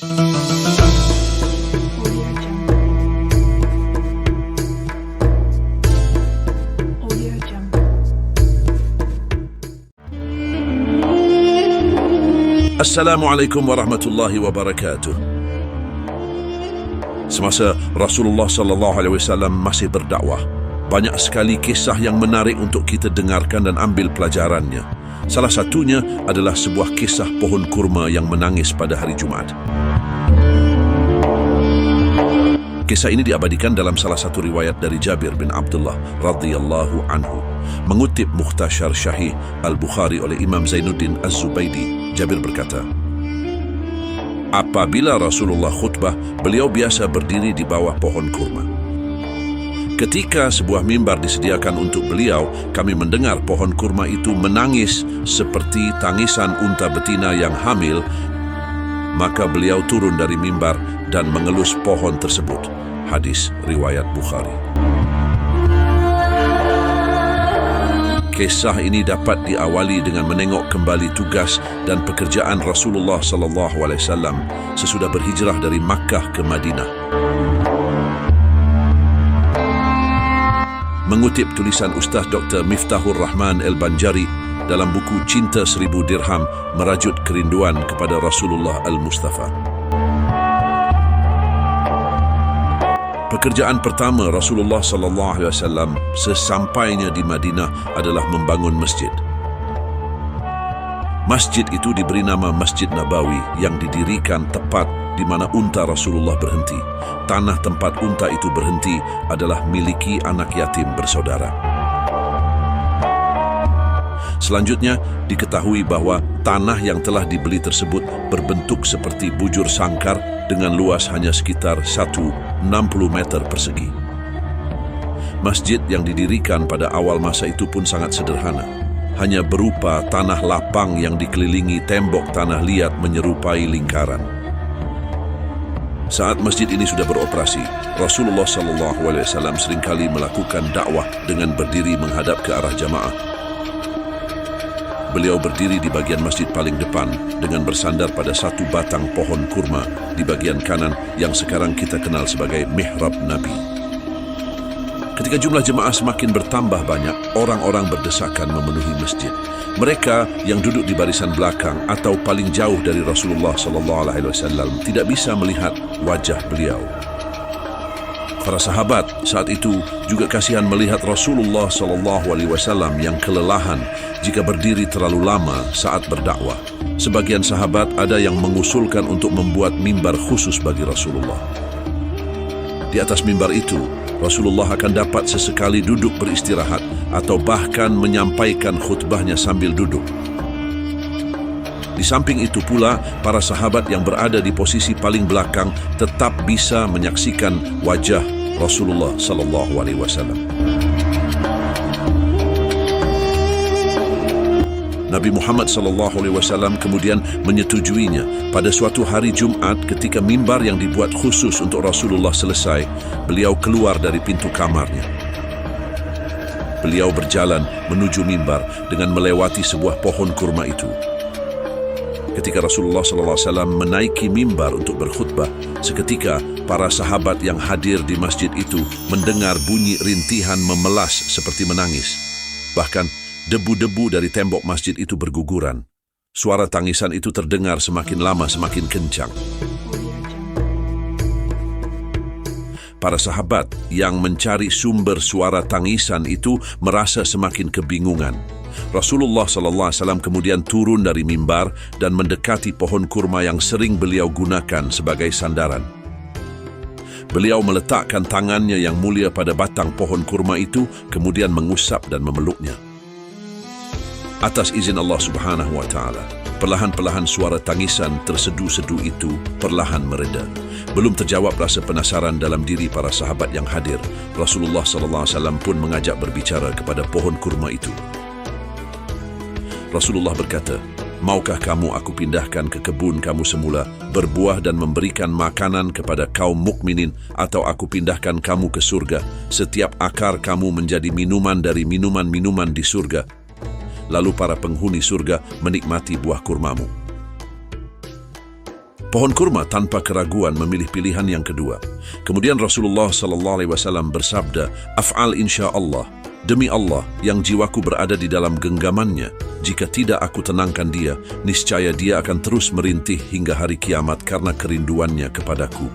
Assalamualaikum warahmatullahi wabarakatuh. Semasa Rasulullah SAW masih berdakwah, banyak sekali kisah yang menarik untuk kita dengarkan dan ambil pelajarannya. Salah satunya adalah sebuah kisah pohon kurma yang menangis pada hari Jumaat. Kisah ini diabadikan dalam salah satu riwayat dari Jabir bin Abdullah radhiyallahu anhu. Mengutip Mukhtasar Syahih Al-Bukhari oleh Imam Zainuddin Az-Zubaydi, Jabir berkata, apabila Rasulullah khutbah, beliau biasa berdiri di bawah pohon kurma. Ketika sebuah mimbar disediakan untuk beliau, kami mendengar pohon kurma itu menangis seperti tangisan unta betina yang hamil. Maka beliau turun dari mimbar dan mengelus pohon tersebut. Hadis riwayat Bukhari. Kisah ini dapat diawali dengan menengok kembali tugas dan pekerjaan Rasulullah SAW sesudah berhijrah dari Makkah ke Madinah. Mengutip tulisan Ustaz Dr. Miftahur Rahman Al-Banjari dalam buku Cinta 1000 Dirham merajut kerinduan kepada Rasulullah Al-Mustafa. Pekerjaan pertama Rasulullah SAW sesampainya di Madinah adalah membangun masjid. Masjid itu diberi nama Masjid Nabawi yang didirikan tepat di mana unta Rasulullah berhenti. Tanah tempat unta itu berhenti adalah miliki anak yatim bersaudara. Selanjutnya, diketahui bahwa tanah yang telah dibeli tersebut berbentuk seperti bujur sangkar dengan luas hanya sekitar 160 meter persegi. Masjid yang didirikan pada awal masa itu pun sangat sederhana. Hanya berupa tanah lapang yang dikelilingi tembok tanah liat menyerupai lingkaran. Saat masjid ini sudah beroperasi, Rasulullah SAW seringkali melakukan dakwah dengan berdiri menghadap ke arah jamaah. Beliau berdiri di bagian masjid paling depan dengan bersandar pada satu batang pohon kurma di bagian kanan yang sekarang kita kenal sebagai mihrab Nabi. Ketika jumlah jemaah semakin bertambah banyak, orang-orang berdesakan memenuhi masjid. Mereka yang duduk di barisan belakang atau paling jauh dari Rasulullah SAW tidak bisa melihat wajah beliau. Para sahabat saat itu juga kasihan melihat Rasulullah SAW yang kelelahan jika berdiri terlalu lama saat berdakwah. Sebagian sahabat ada yang mengusulkan untuk membuat mimbar khusus bagi Rasulullah. Di atas mimbar itu, Rasulullah akan dapat sesekali duduk beristirahat atau bahkan menyampaikan khutbahnya sambil duduk. Di samping itu pula, para sahabat yang berada di posisi paling belakang tetap bisa menyaksikan wajah Rasulullah SAW. Nabi Muhammad SAW kemudian menyetujuinya. Pada suatu hari Jumat ketika mimbar yang dibuat khusus untuk Rasulullah selesai, beliau keluar dari pintu kamarnya. Beliau berjalan menuju mimbar dengan melewati sebuah pohon kurma itu. Ketika Rasulullah SAW menaiki mimbar untuk berkhutbah, seketika para sahabat yang hadir di masjid itu mendengar bunyi rintihan memelas seperti menangis. Bahkan debu-debu dari tembok masjid itu berguguran. Suara tangisan itu terdengar semakin lama semakin kencang. Para sahabat yang mencari sumber suara tangisan itu merasa semakin kebingungan. Rasulullah SAW kemudian turun dari mimbar dan mendekati pohon kurma yang sering beliau gunakan sebagai sandaran. Beliau meletakkan tangannya yang mulia pada batang pohon kurma itu, kemudian mengusap dan memeluknya. Atas izin Allah Subhanahu wa Ta'ala, perlahan-perlahan suara tangisan tersedu-sedu itu perlahan mereda. Belum terjawab rasa penasaran dalam diri para sahabat yang hadir, Rasulullah SAW pun mengajak berbicara kepada pohon kurma itu. Rasulullah berkata, maukah kamu aku pindahkan ke kebun kamu semula, berbuah dan memberikan makanan kepada kaum mukminin, atau aku pindahkan kamu ke surga, setiap akar kamu menjadi minuman dari minuman-minuman di surga, lalu para penghuni surga menikmati buah kurmamu. Pohon kurma tanpa keraguan memilih pilihan yang kedua. Kemudian Rasulullah SAW bersabda, "Af'al insya Allah, demi Allah yang jiwaku berada di dalam genggamannya, jika tidak aku tenangkan dia, niscaya dia akan terus merintih hingga hari kiamat karena kerinduannya kepadaku."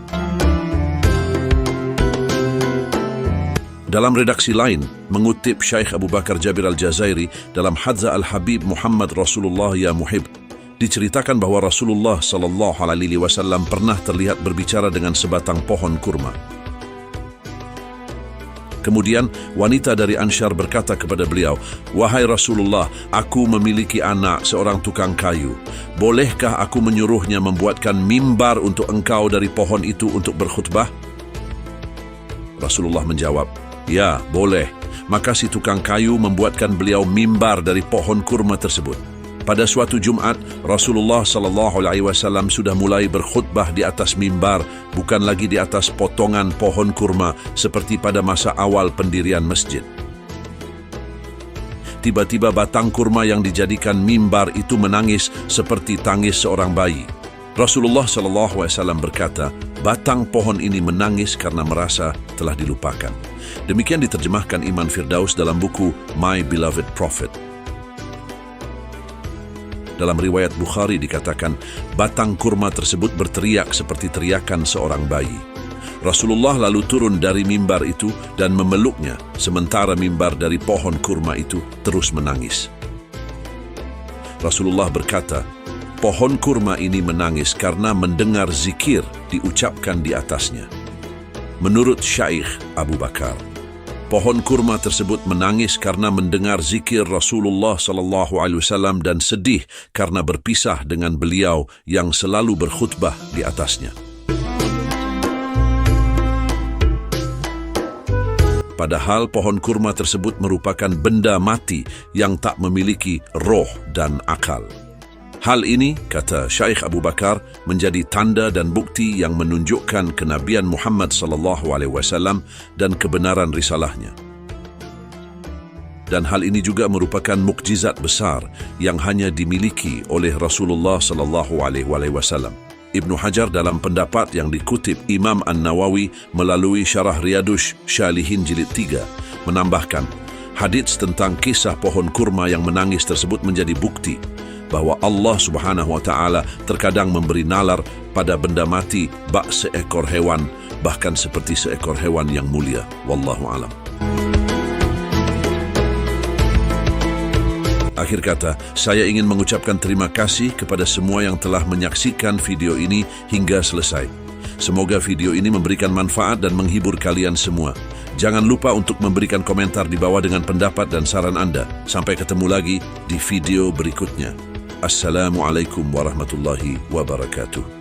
Dalam redaksi lain, mengutip Syekh Abu Bakar Jabir Al-Jazairi dalam Hadza Al-Habib Muhammad Rasulullah Ya Muhib, diceritakan bahwa Rasulullah SAW pernah terlihat berbicara dengan sebatang pohon kurma. Kemudian wanita dari Ansyar berkata kepada beliau, "Wahai Rasulullah, aku memiliki anak seorang tukang kayu. Bolehkah aku menyuruhnya membuatkan mimbar untuk engkau dari pohon itu untuk berkhutbah?" Rasulullah menjawab, "Ya, boleh." Maka si tukang kayu membuatkan beliau mimbar dari pohon kurma tersebut. Pada suatu Jumat, Rasulullah SAW sudah mulai berkhutbah di atas mimbar, bukan lagi di atas potongan pohon kurma seperti pada masa awal pendirian masjid. Tiba-tiba batang kurma yang dijadikan mimbar itu menangis seperti tangis seorang bayi. Rasulullah SAW berkata, batang pohon ini menangis karena merasa telah dilupakan. Demikian diterjemahkan Iman Firdaus dalam buku My Beloved Prophet. Dalam riwayat Bukhari dikatakan, batang kurma tersebut berteriak seperti teriakan seorang bayi. Rasulullah lalu turun dari mimbar itu dan memeluknya, sementara mimbar dari pohon kurma itu terus menangis. Rasulullah berkata, pohon kurma ini menangis karena mendengar zikir diucapkan di atasnya. Menurut Syekh Abu Bakar, pohon kurma tersebut menangis karena mendengar zikir Rasulullah SAW dan sedih karena berpisah dengan beliau yang selalu berkhutbah di atasnya. Padahal pohon kurma tersebut merupakan benda mati yang tak memiliki roh dan akal. Hal ini, kata Syekh Abu Bakar, menjadi tanda dan bukti yang menunjukkan kenabian Muhammad SAW dan kebenaran risalahnya. Dan hal ini juga merupakan mukjizat besar yang hanya dimiliki oleh Rasulullah SAW. Ibnu Hajar dalam pendapat yang dikutip Imam An-Nawawi melalui Syarah Riyadus Syalihin Jilid 3 menambahkan, hadits tentang kisah pohon kurma yang menangis tersebut menjadi bukti bahwa Allah Subhanahu wa Ta'ala terkadang memberi nalar pada benda mati bak seekor hewan, bahkan seperti seekor hewan yang mulia. Wallahu alam. Akhir kata, saya ingin mengucapkan terima kasih kepada semua yang telah menyaksikan video ini hingga selesai. Semoga video ini memberikan manfaat dan menghibur kalian semua. Jangan lupa untuk memberikan komentar di bawah dengan pendapat dan saran Anda. Sampai ketemu lagi di video berikutnya. Assalamualaikum warahmatullahi wabarakatuh.